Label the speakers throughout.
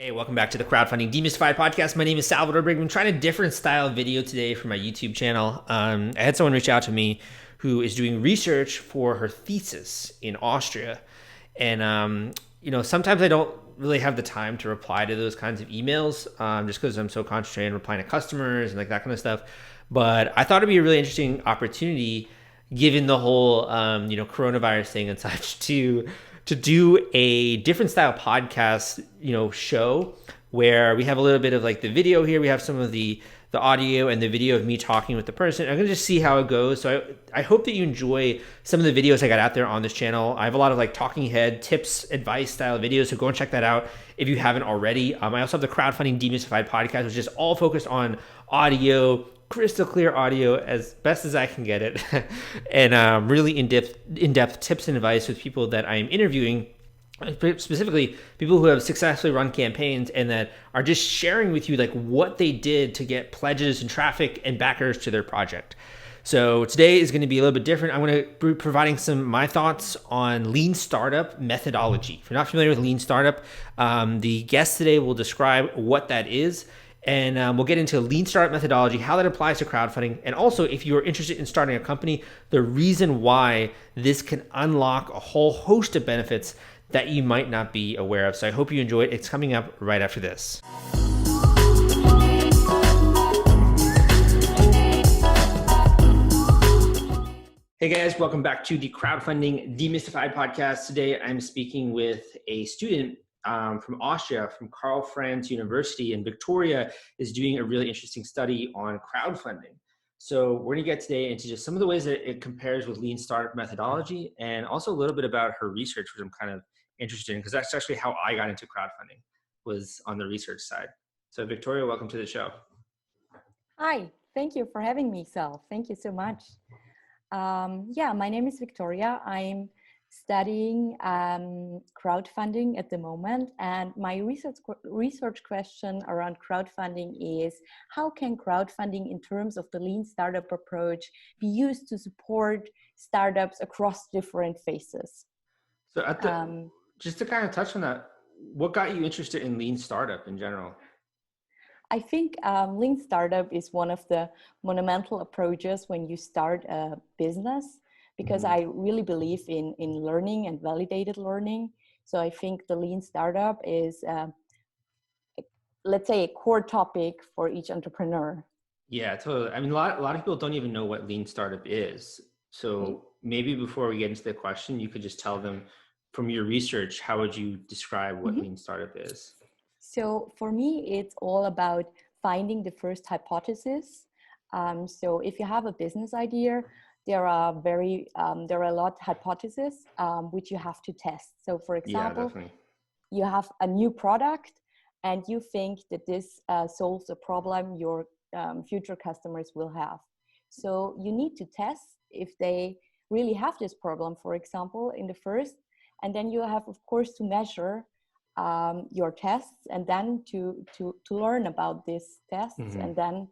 Speaker 1: Hey, welcome back to the Crowdfunding Demystified podcast. My name is Salvador Briggman. I'm trying a different style video today for my YouTube channel. I had someone reach out to me who is doing research for her thesis in Austria. And, sometimes I don't really have the time to reply to those kinds of emails just because I'm so concentrated on replying to customers and like that kind of stuff. But I thought it'd be a really interesting opportunity given the whole, coronavirus thing and such to do a different style podcast, show where we have a little bit of like the video here. We have some of the audio and the video of me talking with the person. I'm going to just see how it goes. So I hope that you enjoy some of the videos I got out there on this channel. I have a lot of like talking head tips, advice style videos. So go and check that out if you haven't already. I also have the Crowdfunding Demystified podcast, which is all focused on audio, crystal clear audio as best as I can get it, and really in-depth tips and advice with people that I'm interviewing, specifically people who have successfully run campaigns and that are just sharing with you like what they did to get pledges and traffic and backers to their project. So today is going to be a little bit different. I'm going to be providing my thoughts on lean startup methodology. If you're not familiar with lean startup, the guest today will describe what that is. And we'll get into lean startup methodology, how that applies to crowdfunding. And also, if you're interested in starting a company, the reason why this can unlock a whole host of benefits that you might not be aware of. So I hope you enjoy it. It's coming up right after this. Hey guys, welcome back to the Crowdfunding Demystified podcast. Today I'm speaking with a student from Austria, from Karl Franz University, and Victoria is doing a really interesting study on crowdfunding. So we're going to get today into just some of the ways that it compares with lean startup methodology, and also a little bit about her research, which I'm kind of interested in, because that's actually how I got into crowdfunding, was on the research side. So Victoria, welcome to the show.
Speaker 2: Hi, thank you for having me, Sal. Thank you so much. My name is Victoria. I'm studying crowdfunding at the moment, and my research question around crowdfunding is: how can crowdfunding in terms of the lean startup approach be used to support startups across different phases?
Speaker 1: So just to kind of touch on that, what got you interested in lean startup in general?
Speaker 2: I think lean startup is one of the monumental approaches when you start a business, because I really believe in learning and validated learning. So I think the lean startup is, let's say, a core topic for each entrepreneur.
Speaker 1: Yeah, totally. I mean, a lot of people don't even know what lean startup is. So maybe before we get into the question, you could just tell them from your research, how would you describe what lean startup is?
Speaker 2: So for me, it's all about finding the first hypothesis. So if you have a business idea, there are a lot of hypotheses which you have to test. So for example, you have a new product and you think that this solves a problem your future customers will have. So you need to test if they really have this problem, for example, in the first, and then you have, of course, to measure your tests, and then to learn about these tests, and then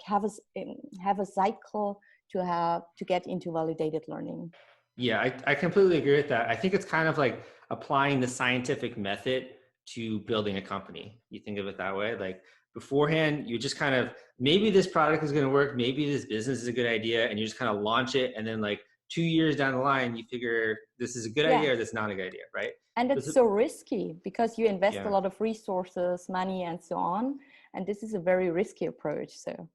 Speaker 2: have a cycle to get into validated learning.
Speaker 1: Yeah, I completely agree with that. I think it's kind of like applying the scientific method to building a company. You think of it that way. Like beforehand, you just kind of, maybe this product is going to work, maybe this business is a good idea, and you just kind of launch it, and then like 2 years down the line, you figure this is a good idea or this is not a good idea, right?
Speaker 2: And it's so risky because you invest a lot of resources, money, and so on. And this is a very risky approach. So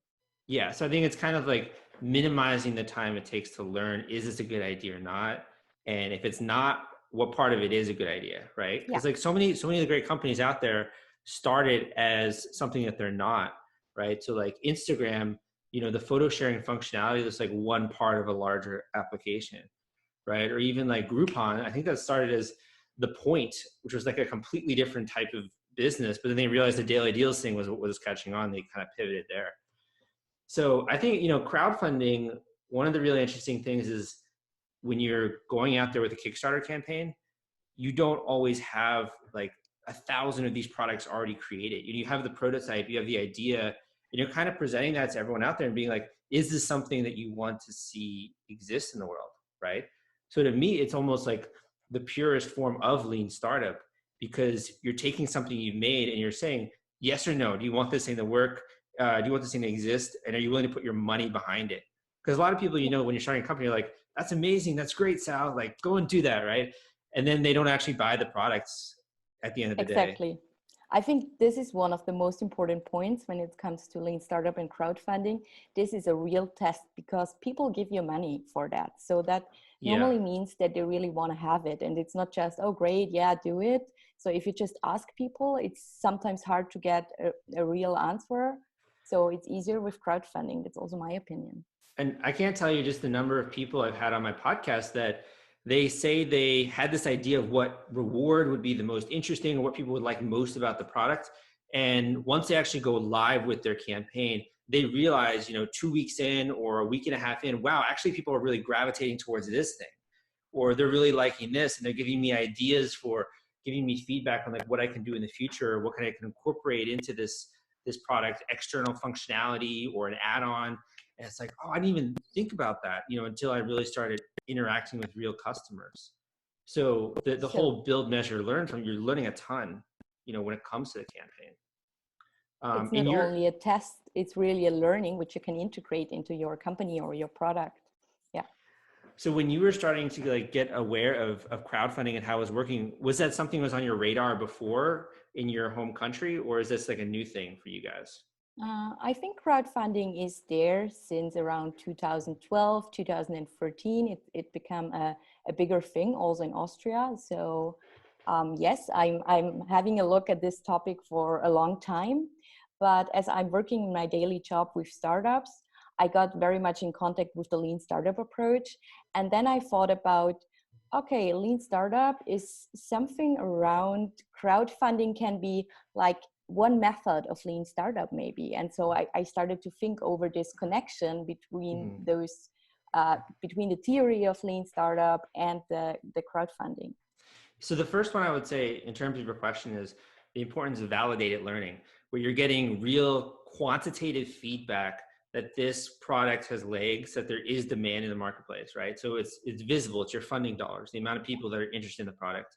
Speaker 1: I think it's kind of like minimizing the time it takes to learn, is this a good idea or not? And if it's not, what part of it is a good idea, right? Because like so many of the great companies out there started as something that they're not, right? So like Instagram, the photo sharing functionality is like one part of a larger application, right? Or even like Groupon, I think that started as The Point, which was like a completely different type of business, but then they realized the daily deals thing was what was catching on. They kind of pivoted there. So I think, crowdfunding, one of the really interesting things is when you're going out there with a Kickstarter campaign, you don't always have like 1,000 of these products already created. You have the prototype, you have the idea, and you're kind of presenting that to everyone out there and being like, is this something that you want to see exist in the world, right? So to me, it's almost like the purest form of lean startup because you're taking something you've made and you're saying, yes or no, do you want this thing to work? Do you want this thing to exist? And are you willing to put your money behind it? Because a lot of people, you know, when you're starting a company, you're like, that's amazing. That's great, Sal. Like, go and do that, right? And then they don't actually buy the products at the end of the day.
Speaker 2: Exactly. I think this is one of the most important points when it comes to lean startup and crowdfunding. This is a real test because people give you money for that. So that
Speaker 1: Yeah.
Speaker 2: normally means that they really want to have it. And it's not just, oh, great, yeah, do it. So if you just ask people, it's sometimes hard to get a real answer. So it's easier with crowdfunding. That's also my opinion.
Speaker 1: And I can't tell you just the number of people I've had on my podcast that they say they had this idea of what reward would be the most interesting or what people would like most about the product. And once they actually go live with their campaign, they realize, you know, 2 weeks in or a week and a half in, wow, actually people are really gravitating towards this thing, or they're really liking this and they're giving me ideas for giving me feedback on like what I can do in the future, what can I can incorporate into this product, external functionality or an add-on. And it's like, oh, I didn't even think about that, you know, until I really started interacting with real customers. So the
Speaker 2: So
Speaker 1: whole build, measure, learn from, you're learning a ton, you know, when it comes to the campaign.
Speaker 2: it's not
Speaker 1: And you're,
Speaker 2: only a test, it's really a learning which you can integrate into your company or your product. Yeah.
Speaker 1: so when you were starting to like get aware of crowdfunding and how it was working, was that something that was on your radar before in your home country, or is this like a new thing for you guys?
Speaker 2: I think crowdfunding is there since around 2012, 2013. It became a bigger thing also in Austria. So yes, I'm having a look at this topic for a long time. But as I'm working in my daily job with startups, I got very much in contact with the lean startup approach. And then I thought about, okay, lean startup is something around crowdfunding can be like one method of lean startup maybe. And so I started to think over this connection between
Speaker 1: Mhm.
Speaker 2: those between the theory of lean startup and the crowdfunding.
Speaker 1: So the first one I would say in terms of your question is the importance of validated learning, where you're getting real quantitative feedback that this product has legs, that there is demand in the marketplace, right? So it's visible, it's your funding dollars, the amount of people that are interested in the product.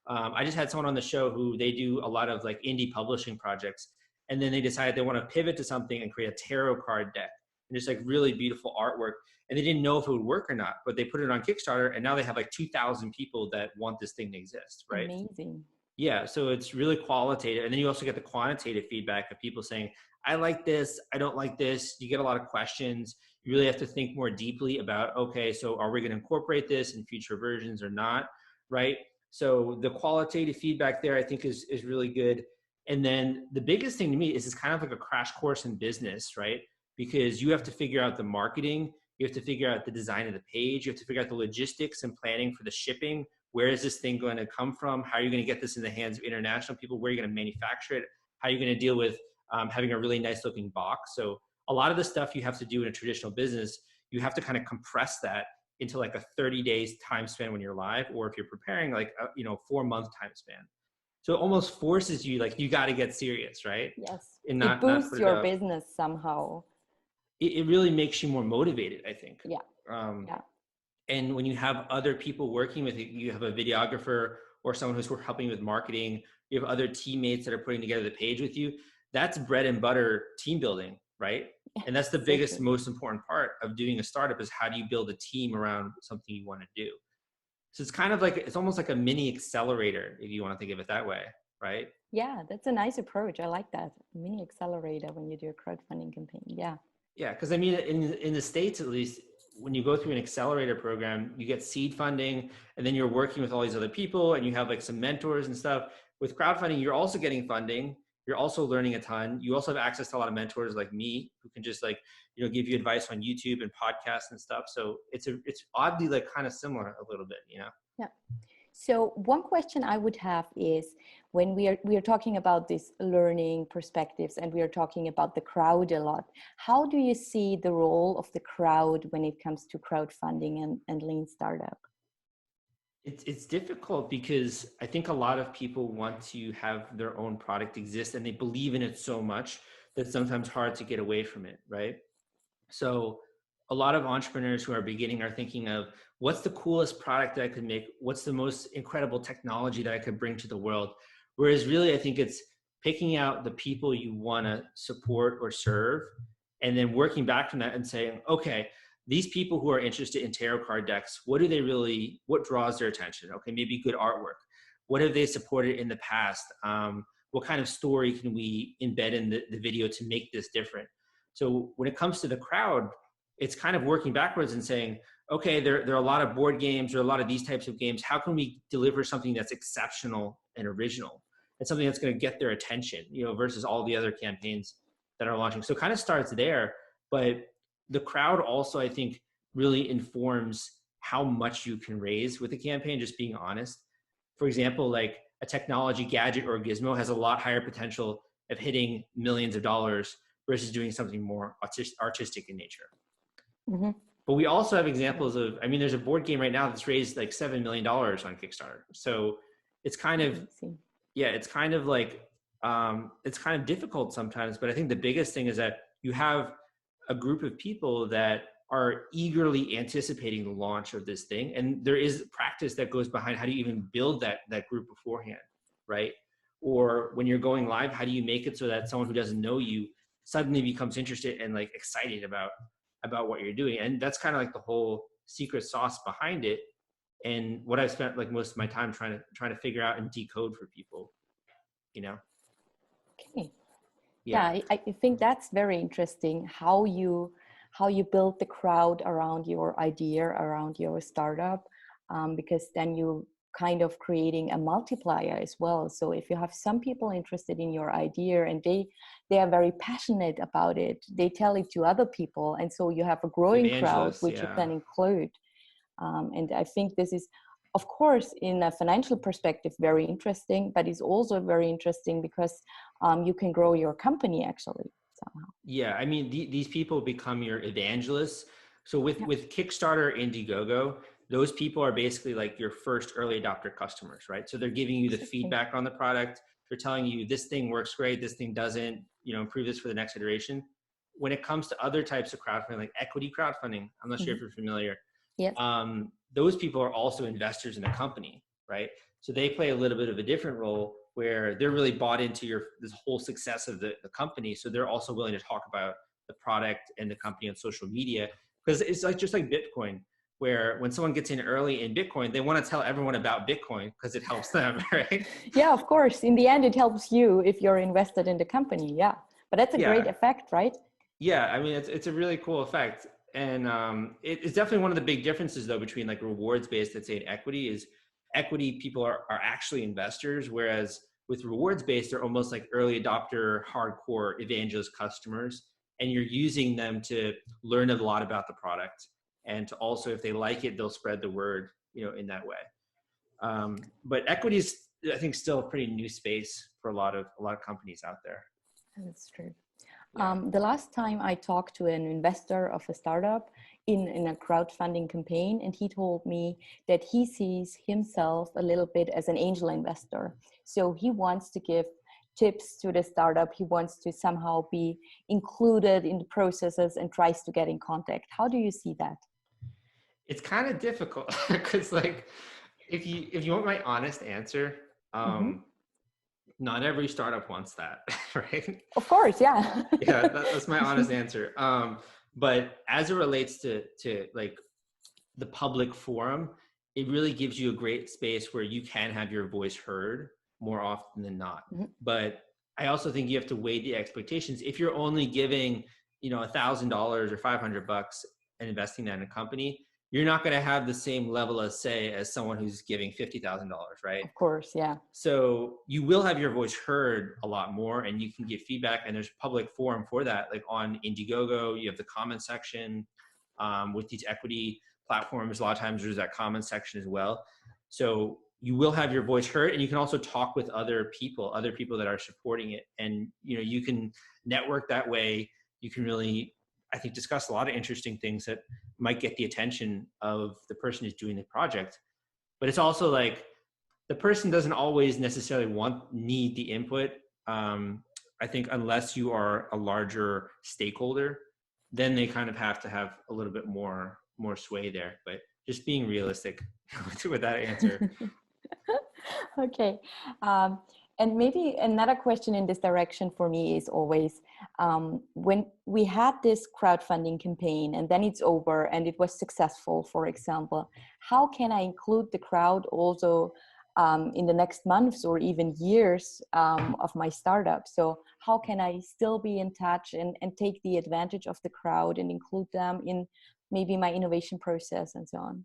Speaker 1: I just had someone on the show who they do a lot of like indie publishing projects, and then they decided they want to pivot to something and create a tarot card deck and just like really beautiful artwork. And they didn't know if it would work or not, but they put it on Kickstarter, and now they have like 2,000 people that want this thing to exist, right?
Speaker 2: Amazing.
Speaker 1: Yeah, so it's really qualitative. And then you also get the quantitative feedback of people saying, I like this, I don't like this. You get a lot of questions. You really have to think more deeply about, okay, so are we going to incorporate this in future versions or not, right? So the qualitative feedback there, I think, is really good. And then the biggest thing to me is it's kind of like a crash course in business, right? Because you have to figure out the marketing, you have to figure out the design of the page, you have to figure out the logistics and planning for the shipping. Where is this thing going to come from? How are you going to get this in the hands of international people? Where are you going to manufacture it? How are you going to deal with having a really nice looking box? So a lot of the stuff you have to do in a traditional business, you have to kind of compress that into like a 30 days time span when you're live, or if you're preparing like a 4-month time span. So it almost forces you, like, you got to get serious, right?
Speaker 2: Yes,
Speaker 1: And
Speaker 2: it
Speaker 1: not
Speaker 2: boosts
Speaker 1: put it
Speaker 2: your
Speaker 1: up.
Speaker 2: business somehow.
Speaker 1: It really makes you more motivated, I think.
Speaker 2: Yeah.
Speaker 1: Um,
Speaker 2: Yeah.
Speaker 1: and when you have other people working with you, you have a videographer or someone who's helping with marketing, you have other teammates that are putting together the page with you. That's bread and butter team building, right? And that's the biggest,
Speaker 2: Exactly.
Speaker 1: most important part of doing a startup, is how do you build a team around something you want to do? So it's kind of like, it's almost like a mini accelerator, if you want to think of it that way, right?
Speaker 2: Yeah, that's a nice approach. I like that. Mini accelerator when you do a crowdfunding campaign. Yeah.
Speaker 1: Yeah, because I mean, in the States at least, when you go through an accelerator program, you get seed funding, and then you're working with all these other people, and you have like some mentors and stuff. With crowdfunding, you're also getting funding. You're also learning a ton. You also have access to a lot of mentors like me, who can just like give you advice on YouTube and podcasts and stuff. So it's oddly like kind of similar a little bit,
Speaker 2: Yeah. So one question I would have is, when we are talking about this learning perspectives and we are talking about the crowd a lot, how do you see the role of the crowd when it comes to crowdfunding and lean startup?
Speaker 1: It's difficult because I think a lot of people want to have their own product exist, and they believe in it so much that it's sometimes hard to get away from it, right? So a lot of entrepreneurs who are beginning are thinking of what's the coolest product that I could make? What's the most incredible technology that I could bring to the world? Whereas really, I think it's picking out the people you want to support or serve, and then working back from that and saying, okay, these people who are interested in tarot card decks, what draws their attention? Okay, maybe good artwork. What have they supported in the past? What kind of story can we embed in the video to make this different? So when it comes to the crowd, it's kind of working backwards and saying, okay, there are a lot of board games or a lot of these types of games. How can we deliver something that's exceptional and original and something that's going to get their attention, versus all the other campaigns that are launching? So it kind of starts there, but the crowd also, I think, really informs how much you can raise with a campaign, just being honest. For example, like a technology gadget or gizmo has a lot higher potential of hitting millions of dollars versus doing something more artistic in nature. Mm-hmm. But we also have examples of, there's a board game right now that's raised like $7 million on Kickstarter. So it's kind of, it's kind of like, it's kind of difficult sometimes, but I think the biggest thing is that you have a group of people that are eagerly anticipating the launch of this thing. And there is practice that goes behind how do you even build that group beforehand, right? Or when you're going live, how do you make it so that someone who doesn't know you suddenly becomes interested and like excited about what you're doing? And that's kind of like the whole secret sauce behind it. And what I've spent like most of my time trying to figure out and decode for people,
Speaker 2: Okay. Yeah, I think that's very interesting how you build the crowd around your idea, around your startup, because then you kind of creating a multiplier as well. So if you have some people interested in your idea and they are very passionate about it, they tell it to other people, and so you have a growing crowd which you can include. And I think this is, of course, in a financial perspective, very interesting, but it's also very interesting because you can grow your company actually somehow.
Speaker 1: Yeah, these people become your evangelists. So with Kickstarter, Indiegogo, those people are basically like your first early adopter customers, right? So they're giving you the feedback on the product. They're telling you this thing works great, this thing doesn't, improve this for the next iteration. When it comes to other types of crowdfunding, like equity crowdfunding, I'm not sure if you're familiar.
Speaker 2: Yes.
Speaker 1: Those people are also investors in the company, right? So they play a little bit of a different role where they're really bought into this whole success of the company. So they're also willing to talk about the product and the company on social media, because it's like just like Bitcoin, where when someone gets in early in Bitcoin, they want to tell everyone about Bitcoin because it helps them, right?
Speaker 2: Yeah, of course. In the end, it helps you if you're invested in the company. Yeah, but that's a great effect, right?
Speaker 1: Yeah, it's a really cool effect. And it's definitely one of the big differences, though, between like rewards-based, let's say, and equity is equity people are actually investors, whereas with rewards-based, they're almost like early adopter, hardcore evangelist customers. And you're using them to learn a lot about the product. And to also, if they like it, they'll spread the word, in that way. But equity is, I think, still a pretty new space for a lot of companies out there.
Speaker 2: That's true. Yeah. The last time I talked to an investor of a startup in a crowdfunding campaign, and he told me that he sees himself a little bit as an angel investor. So he wants to give tips to the startup. He wants to somehow be included in the processes and tries to get in contact. How do you see that?
Speaker 1: It's kind of difficult because, like, if you want my honest answer, not every startup wants that, right?
Speaker 2: Of course, yeah.
Speaker 1: Yeah, that's my honest answer. But as it relates to like the public forum, it really gives you a great space where you can have your voice heard more often than not. But I also think you have to weigh the expectations. If you're only giving, $1,000 or $500 and investing that in a company, you're not going to have the same level of say as someone who's giving $50,000, right?
Speaker 2: Of course, yeah.
Speaker 1: So you will have your voice heard a lot more, and you can give feedback, and there's public forum for that. Like on Indiegogo, you have the comment section. With these equity platforms, a lot of times there's that comment section as well. So you will have your voice heard, and you can also talk with other people that are supporting it. And, you can network that way. You can really, I think, discuss a lot of interesting things that might get the attention of the person who's doing the project. But it's also like the person doesn't always necessarily need the input. I think unless you are a larger stakeholder, then they kind of have to have a little bit more sway there. But just being realistic with that answer.
Speaker 2: Okay. Um, and maybe another question in this direction for me is always when we had this crowdfunding campaign and then it's over and it was successful, for example, how can I include the crowd also in the next months or even years of my startup? So how can I still be in touch and take the advantage of the crowd and include them in maybe my innovation process and so on?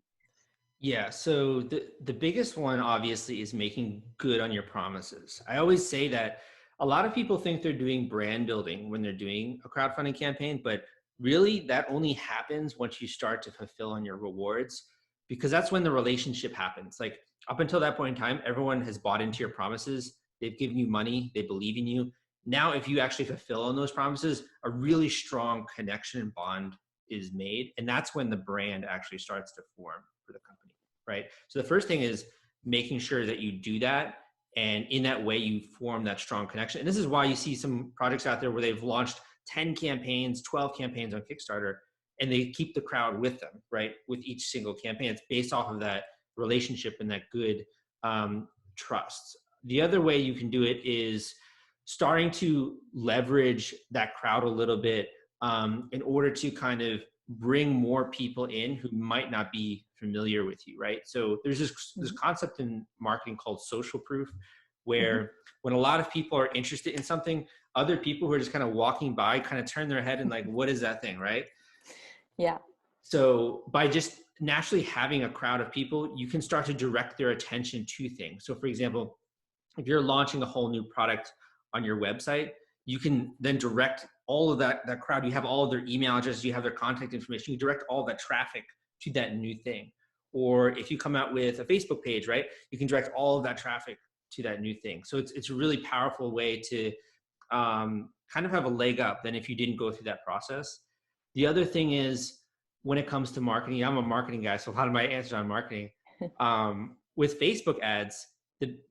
Speaker 1: Yeah, so the biggest one obviously is making good on your promises. I always say that a lot of people think they're doing brand building when they're doing a crowdfunding campaign, but really that only happens once you start to fulfill on your rewards, because that's when the relationship happens. Like up until that point in time, everyone has bought into your promises. They've given you money, they believe in you. Now, if you actually fulfill on those promises, a really strong connection and bond is made. And that's when the brand actually starts to form for the company, right? So the first thing is making sure that you do that. And in that way, you form that strong connection. And this is why you see some projects out there where they've launched 10 campaigns, 12 campaigns on Kickstarter, and they keep the crowd with them, right? With each single campaign. It's based off of that relationship and that good trust. The other way you can do it is starting to leverage that crowd a little bit in order to kind of bring more people in who might not be familiar with you, right? So there's this concept in marketing called social proof, where when a lot of people are interested in something, other people who are just kind of walking by kind of turn their head and like, what is that thing, right?
Speaker 2: Yeah.
Speaker 1: So by just naturally having a crowd of people, you can start to direct their attention to things. So for example, if you're launching a whole new product on your website, you can then direct all of that crowd. You have all of their email addresses, you have their contact information, you direct all that traffic to that new thing. Or if you come out with a Facebook page, right, you can direct all of that traffic to that new thing. So it's a really powerful way to kind of have a leg up than if you didn't go through that process. The other thing is when it comes to marketing, I'm a marketing guy, so a lot of my answers on marketing. With Facebook ads,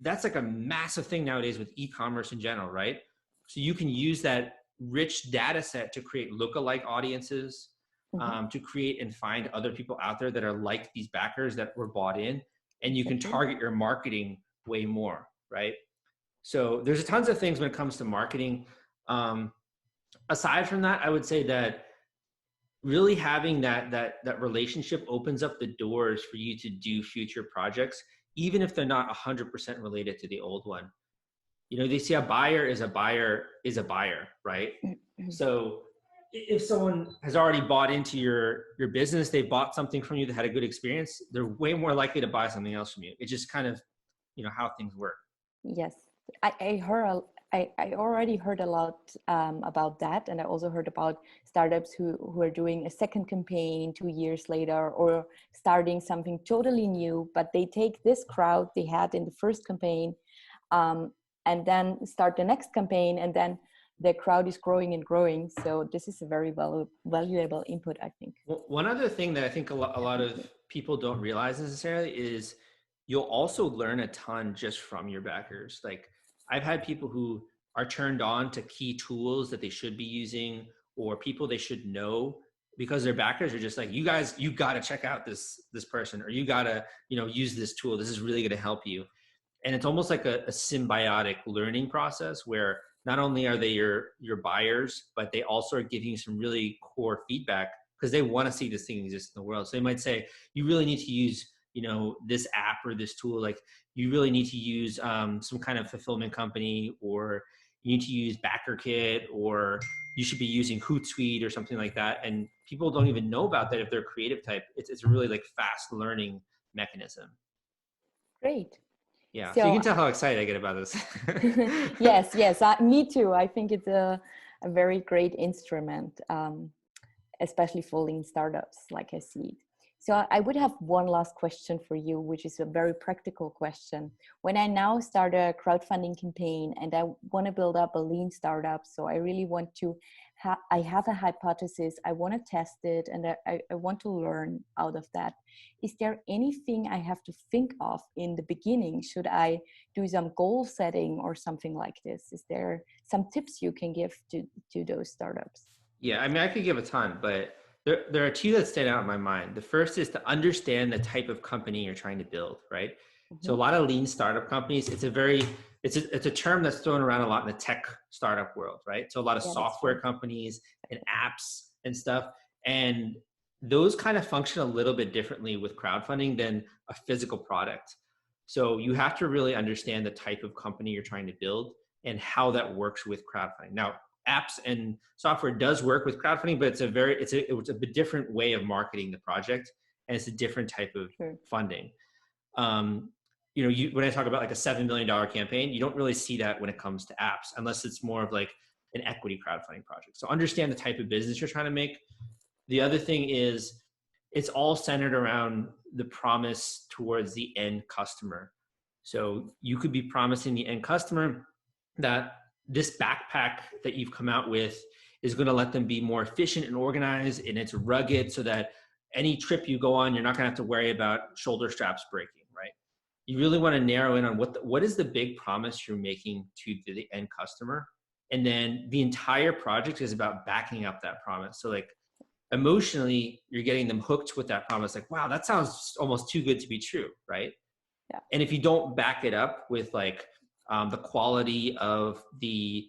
Speaker 1: that's like a massive thing nowadays with e-commerce in general, right? So you can use that rich data set to create lookalike audiences, to create and find other people out there that are like these backers that were bought in, and you can target your marketing way more, right? So there's tons of things when it comes to marketing. Aside from that, I would say that really having that relationship opens up the doors for you to do future projects, even if they're not 100% related to the old one. You know, they see a buyer is a buyer, right? So if someone has already bought into your business, they bought something from you that had a good experience, they're way more likely to buy something else from you. It's just kind of, you know, how things work.
Speaker 2: Yes, I already heard a lot about that, and I also heard about startups who are doing a second campaign 2 years later, or starting something totally new, but they take this crowd they had in the first campaign, and then start the next campaign, and then the crowd is growing and growing. So this is a very valuable input, I think.
Speaker 1: Well, one other thing that I think a lot of people don't realize necessarily is you'll also learn a ton just from your backers. Like I've had people who are turned on to key tools that they should be using, or people they should know, because their backers are just like, you guys, you got to check out this person, or you got to, you know, use this tool. This is really going to help you. And it's almost like a symbiotic learning process where not only are they your buyers, but they also are giving you some really core feedback because they want to see this thing exist in the world. So they might say, you really need to use, you know, this app or this tool. Like you really need to use some kind of fulfillment company, or you need to use BackerKit, or you should be using Hootsuite or something like that. And people don't even know about that if they're creative type. It's a really like fast learning mechanism.
Speaker 2: Great.
Speaker 1: Yeah, so you
Speaker 2: So
Speaker 1: can tell how excited I get about this.
Speaker 2: yes, me too. I think it's a very great instrument, especially for lean startups, like I see it. So I would have one last question for you, which is a very practical question. When I now start a crowdfunding campaign and I want to build up a lean startup, so I really want to, I have a hypothesis, I want to test it, and I want to learn out of that. Is there anything I have to think of in the beginning? Should I do some goal setting or something like this? Is there some tips you can give to those startups?
Speaker 1: Yeah, I mean, I could give a ton, but there are two that stand out in my mind. The first is to understand the type of company you're trying to build, right? So a
Speaker 2: Hmm.
Speaker 1: lot of lean startup companies, it's a term that's thrown around a lot in the tech startup world, right? So a lot of
Speaker 2: Yeah, that's
Speaker 1: software
Speaker 2: true.
Speaker 1: companies and apps and stuff, and those kind of function a little bit differently with crowdfunding than a physical product. So you have to really understand the type of company you're trying to build and how that works with crowdfunding. Now, apps and software does work with crowdfunding, but it's a bit different way of marketing the project, and it's a different type of
Speaker 2: True.
Speaker 1: funding. Um, when I talk about like a $7 million campaign, you don't really see that when it comes to apps, unless it's more of like an equity crowdfunding project. So understand the type of business you're trying to make. The other thing is it's all centered around the promise towards the end customer. So you could be promising the end customer that this backpack that you've come out with is going to let them be more efficient and organized, and it's rugged so that any trip you go on, you're not going to have to worry about shoulder straps breaking, right? You really want to narrow in on what is the big promise you're making to the end customer. And then the entire project is about backing up that promise. So like emotionally, you're getting them hooked with that promise. Like, wow, that sounds almost too good to be true, right?
Speaker 2: Yeah.
Speaker 1: And if you don't back it up with like the quality of the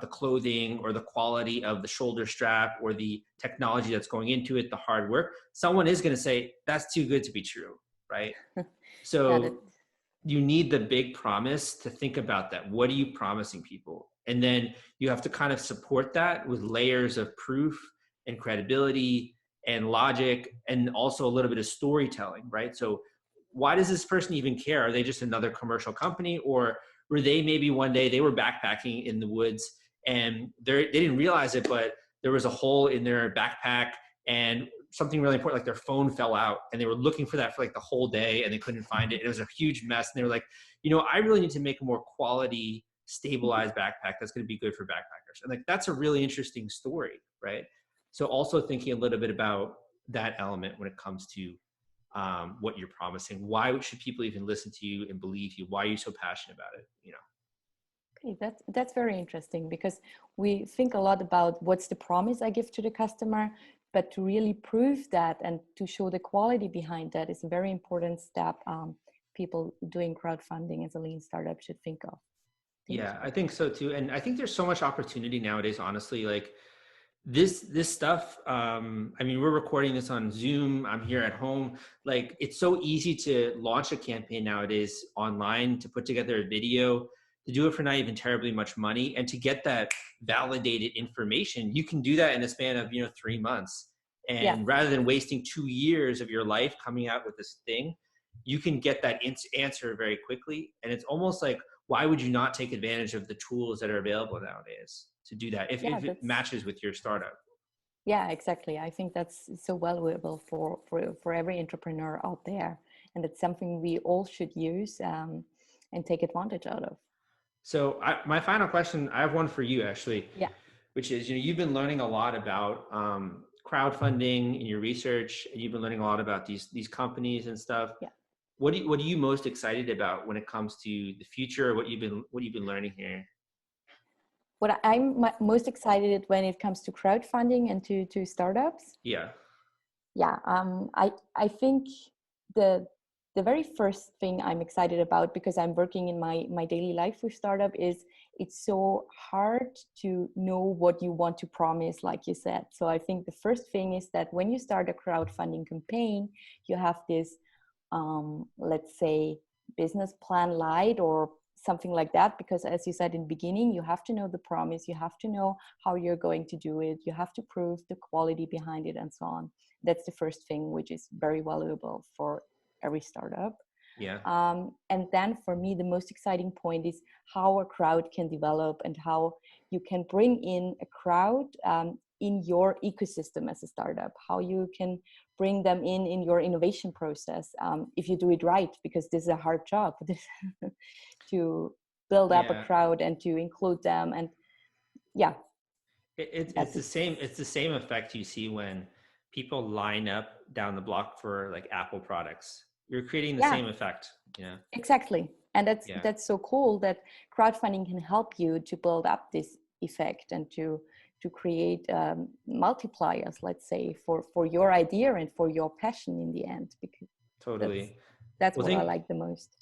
Speaker 1: clothing or the quality of the shoulder strap or the technology that's going into it, the hard work, someone is going to say that's too good to be true, right?
Speaker 2: Yeah, that
Speaker 1: So you need the big promise to think about that. What are you promising people? And then you have to kind of support that with layers of proof and credibility and logic and also a little bit of storytelling, right? So why does this person even care? Are they just another commercial company, or were they maybe one day they were backpacking in the woods and they didn't realize it, but there was a hole in their backpack and something really important, like their phone fell out, and they were looking for that for like the whole day and they couldn't find it. It was a huge mess. And they were like, I really need to make a more quality, stabilized backpack that's going to be good for backpackers. And like, that's a really interesting story, right? So also thinking a little bit about that element when it comes to what you're promising. Why should people even listen to you and believe you? Why are you so passionate about it?
Speaker 2: Okay, that's very interesting, because we think a lot about what's the promise I give to the customer, but to really prove that and to show the quality behind that is a very important step. People doing crowdfunding as a lean startup should think of. Thank
Speaker 1: Yeah,
Speaker 2: you.
Speaker 1: I think so too. And I think there's so much opportunity nowadays, honestly. Like this stuff, I mean, we're recording this on Zoom. I'm here at home. Like, it's so easy to launch a campaign nowadays online, to put together a video, to do it for not even terribly much money, and to get that validated information. You can do that in a span of 3 months.
Speaker 2: Yeah,
Speaker 1: And rather than wasting 2 years of your life coming out with this thing, you can get that answer very quickly. And it's almost like, why would you not take advantage of the tools that are available nowadays to do that
Speaker 2: yeah,
Speaker 1: if it matches with your startup?
Speaker 2: yeah, exactly. I think that's so valuable for every entrepreneur out there, and it's something we all should use and take advantage out of.
Speaker 1: So my final question, I have one for you actually,
Speaker 2: Yeah.
Speaker 1: which is, you've been learning a lot about crowdfunding in your research, and you've been learning a lot about these companies and stuff.
Speaker 2: Yeah.
Speaker 1: What are you most excited about when it comes to the future? What you've been learning here?
Speaker 2: What I'm most excited when it comes to crowdfunding and to startups.
Speaker 1: Yeah.
Speaker 2: Yeah, I think the the very first thing I'm excited about, because I'm working in my daily life with startup, is it's so hard to know what you want to promise, like you said. So I think the first thing is that when you start a crowdfunding campaign, you have this let's say business plan light or something like that, because as you said in the beginning, you have to know the promise, you have to know how you're going to do it, you have to prove the quality behind it, and so on. That's the first thing, which is very valuable for every startup.
Speaker 1: Yeah.
Speaker 2: And then for me, the most exciting point is how a crowd can develop and how you can bring in a crowd in your ecosystem as a startup, how you can bring them in your innovation process, if you do it right, because this is a hard job to build up a
Speaker 1: Yeah.
Speaker 2: crowd and to include them. And yeah,
Speaker 1: It's
Speaker 2: that's
Speaker 1: the
Speaker 2: it.
Speaker 1: same. It's the same effect you see when people line up down the block for like Apple products. You're creating the
Speaker 2: Yeah,
Speaker 1: same effect. Yeah.
Speaker 2: exactly. And that's
Speaker 1: Yeah.
Speaker 2: that's so cool that crowdfunding can help you to build up this effect and to create multipliers, let's say, for your idea and for your passion in the end, because
Speaker 1: Totally.
Speaker 2: that's
Speaker 1: Well,
Speaker 2: what I like the most.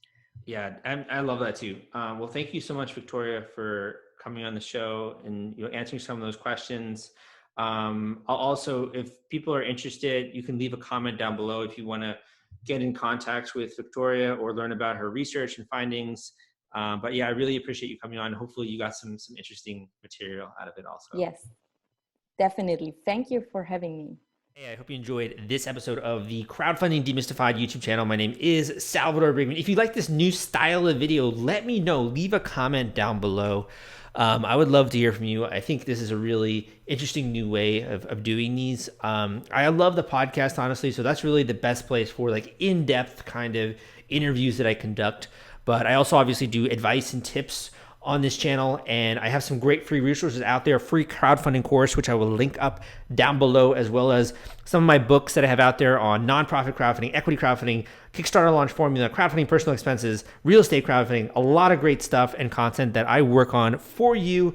Speaker 1: Yeah, I love that too. Well, thank you so much, Victoria, for coming on the show and answering some of those questions. I'll also, if people are interested, you can leave a comment down below if you want to get in contact with Victoria or learn about her research and findings. But yeah, I really appreciate you coming on. Hopefully, you got some interesting material out of it also.
Speaker 2: Yes, definitely. Thank you for having me.
Speaker 1: Hey, I hope you enjoyed this episode of the Crowdfunding Demystified YouTube channel. My name is Salvador Briggman. If you like this new style of video, let me know. Leave a comment down below. I would love to hear from you. I think this is a really interesting new way of doing these. I love the podcast, honestly, so that's really the best place for like in-depth kind of interviews that I conduct. But I also obviously do advice and tips on this channel, and I have some great free resources out there, free crowdfunding course, which I will link up down below, as well as some of my books that I have out there on nonprofit crowdfunding, equity crowdfunding, Kickstarter launch formula, crowdfunding personal expenses, real estate crowdfunding, a lot of great stuff and content that I work on for you.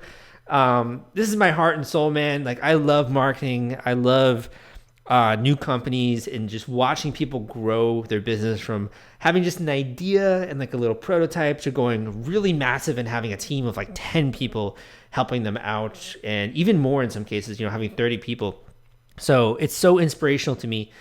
Speaker 1: This is my heart and soul, man. Like, I love marketing. I love new companies and just watching people grow their business from having just an idea and like a little prototype to going really massive and having a team of like 10 people helping them out, and even more in some cases, having 30 people. So it's so inspirational to me.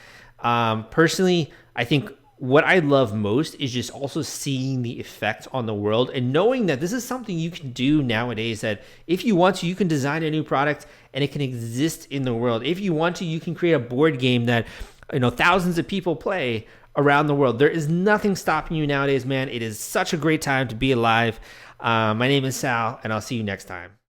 Speaker 1: Personally, I think what I love most is just also seeing the effect on the world and knowing that this is something you can do nowadays, that if you want to, you can design a new product and it can exist in the world. If you want to, you can create a board game that, thousands of people play around the world. There is nothing stopping you nowadays, man. It is such a great time to be alive. My name is Sal, and I'll see you next time.